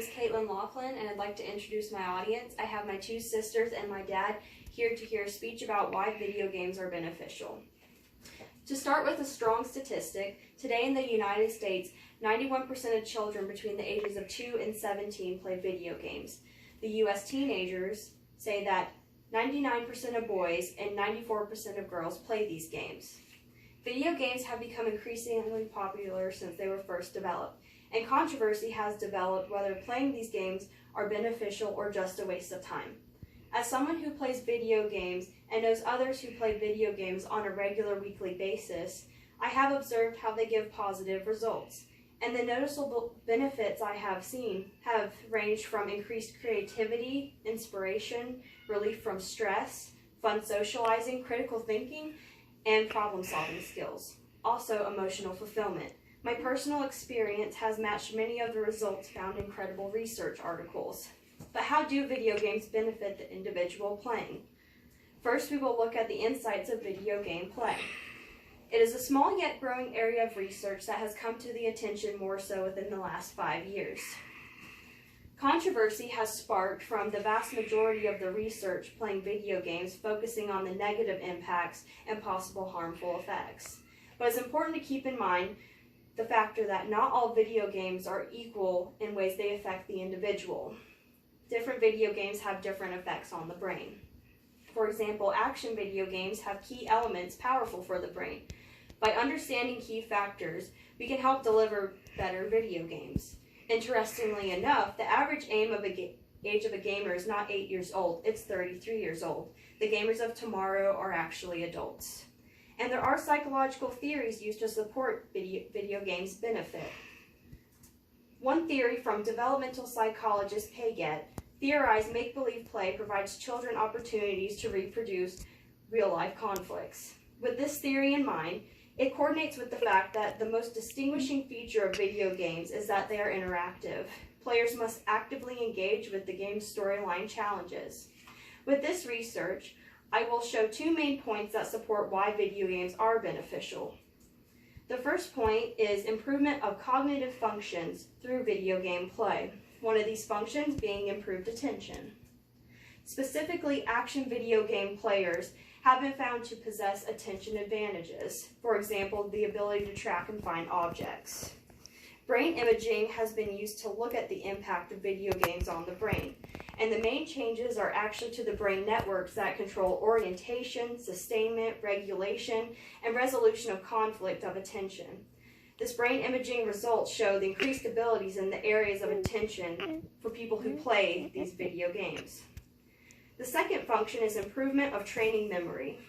is Kaitlin Lofland, and I'd like to introduce my audience. I have my two sisters and my dad here to hear a speech about why video games are beneficial. To start with a strong statistic, today in the United States, 91% of children between the ages of 2 and 17 play video games. The U.S. teenagers say that 99% of boys and 94% of girls play these games. Video games have become increasingly popular since they were first developed, and controversy has developed whether playing these games are beneficial or just a waste of time. As someone who plays video games and knows others who play video games on a regular weekly basis, I have observed how they give positive results. And the noticeable benefits I have seen have ranged from increased creativity, inspiration, relief from stress, fun socializing, critical thinking, and problem-solving skills. Also, emotional fulfillment. My personal experience has matched many of the results found in credible research articles. But how do video games benefit the individual playing? First, we will look at the insights of video game play. It is a small yet growing area of research that has come to the attention more so within the last 5 years. Controversy has sparked from the vast majority of the research playing video games focusing on the negative impacts and possible harmful effects. But it's important to keep in mind the factor that not all video games are equal in ways they affect the individual. Different video games have different effects on the brain. For example, action video games have key elements powerful for the brain. By understanding key factors, we can help deliver better video games. Interestingly enough, the average age of a gamer is not 8 years old, it's 33 years old. The gamers of tomorrow are actually adults. And there are psychological theories used to support video games' benefit. One theory from developmental psychologist Paget theorized make-believe play provides children opportunities to reproduce real-life conflicts. With this theory in mind, it coordinates with the fact that the most distinguishing feature of video games is that they are interactive. Players must actively engage with the game's storyline challenges. With this research, I will show two main points that support why video games are beneficial. The first point is improvement of cognitive functions through video game play. One of these functions being improved attention. Specifically, action video game players have been found to possess attention advantages. For example, the ability to track and find objects. Brain imaging has been used to look at the impact of video games on the brain, and the main changes are actually to the brain networks that control orientation, sustainment, regulation, and resolution of conflict of attention. This brain imaging results show the increased abilities in the areas of attention for people who play these video games. The second function is improvement of training memory.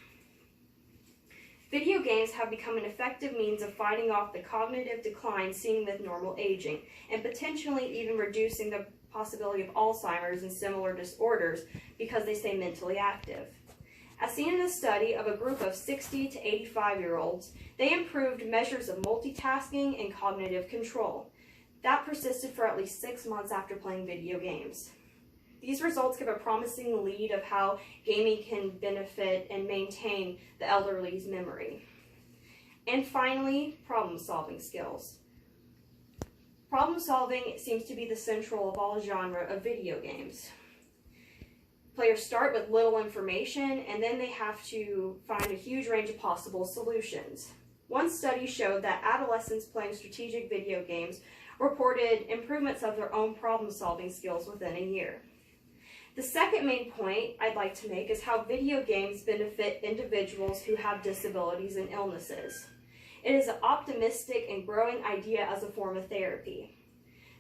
Video games have become an effective means of fighting off the cognitive decline seen with normal aging, and potentially even reducing the possibility of Alzheimer's and similar disorders because they stay mentally active. As seen in a study of a group of 60 to 85-year-olds, they improved measures of multitasking and cognitive control. That persisted for at least 6 months after playing video games. These results give a promising lead of how gaming can benefit and maintain the elderly's memory. And finally, problem-solving skills. Problem-solving seems to be the central of all genre of video games. Players start with little information, and then they have to find a huge range of possible solutions. One study showed that adolescents playing strategic video games reported improvements of their own problem-solving skills within a year. The second main point I'd like to make is how video games benefit individuals who have disabilities and illnesses. It is an optimistic and growing idea as a form of therapy.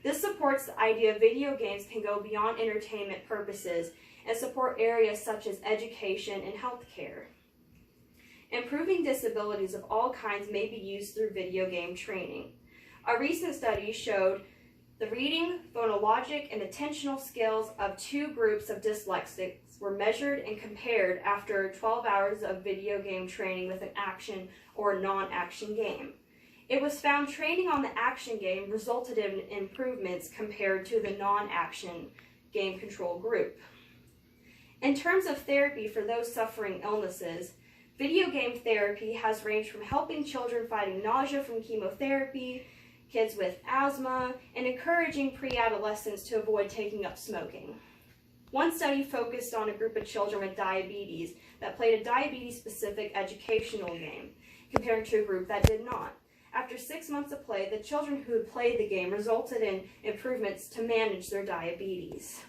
This supports the idea video games can go beyond entertainment purposes and support areas such as education and healthcare. Improving disabilities of all kinds may be used through video game training. A recent study showed the reading, phonologic, and attentional skills of 2 groups of dyslexics were measured and compared after 12 hours of video game training with an action or non-action game. It was found training on the action game resulted in improvements compared to the non-action game control group. In terms of therapy for those suffering illnesses, video game therapy has ranged from helping children fighting nausea from chemotherapy, kids with asthma, and encouraging pre-adolescents to avoid taking up smoking. One study focused on a group of children with diabetes that played a diabetes-specific educational game, compared to a group that did not. After 6 months of play, the children who had played the game resulted in improvements to manage their diabetes.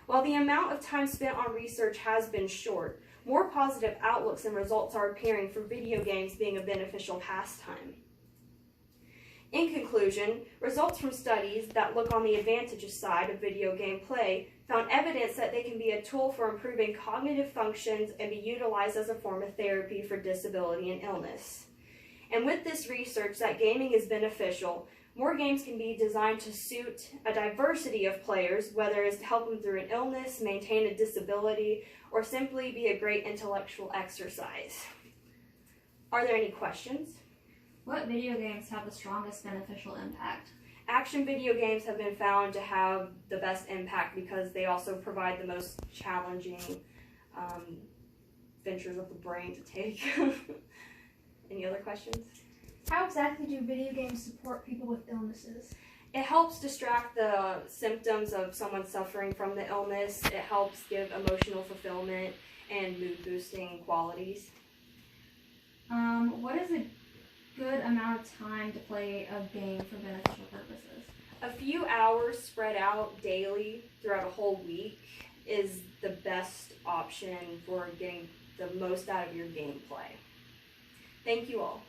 While the amount of time spent on research has been short, more positive outlooks and results are appearing for video games being a beneficial pastime. In conclusion, results from studies that look on the advantages side of video game play found evidence that they can be a tool for improving cognitive functions and be utilized as a form of therapy for disability and illness. And with this research that gaming is beneficial, more games can be designed to suit a diversity of players, whether it's to help them through an illness, maintain a disability, or simply be a great intellectual exercise. Are there any questions? What video games have the strongest beneficial impact? Action video games have been found to have the best impact because they also provide the most challenging ventures of the brain to take. Any other questions? How exactly do video games support people with illnesses? It helps distract the symptoms of someone suffering from the illness. It helps give emotional fulfillment and mood-boosting qualities. What is a good amount of time to play a game for beneficial purposes? A few hours spread out daily throughout a whole week is the best option for getting the most out of your gameplay. Thank you all.